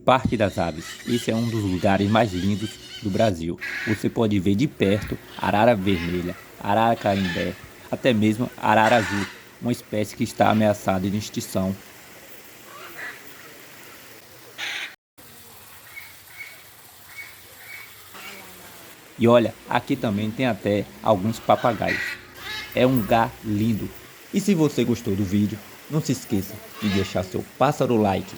Parque das Aves. Esse é um dos lugares mais lindos do Brasil. Você pode ver de perto arara vermelha, arara carimbé, até mesmo arara azul, uma espécie que está ameaçada de extinção. E olha, aqui também tem até alguns papagaios. É um lugar lindo. E se você gostou do vídeo, não se esqueça de deixar seu pássaro like.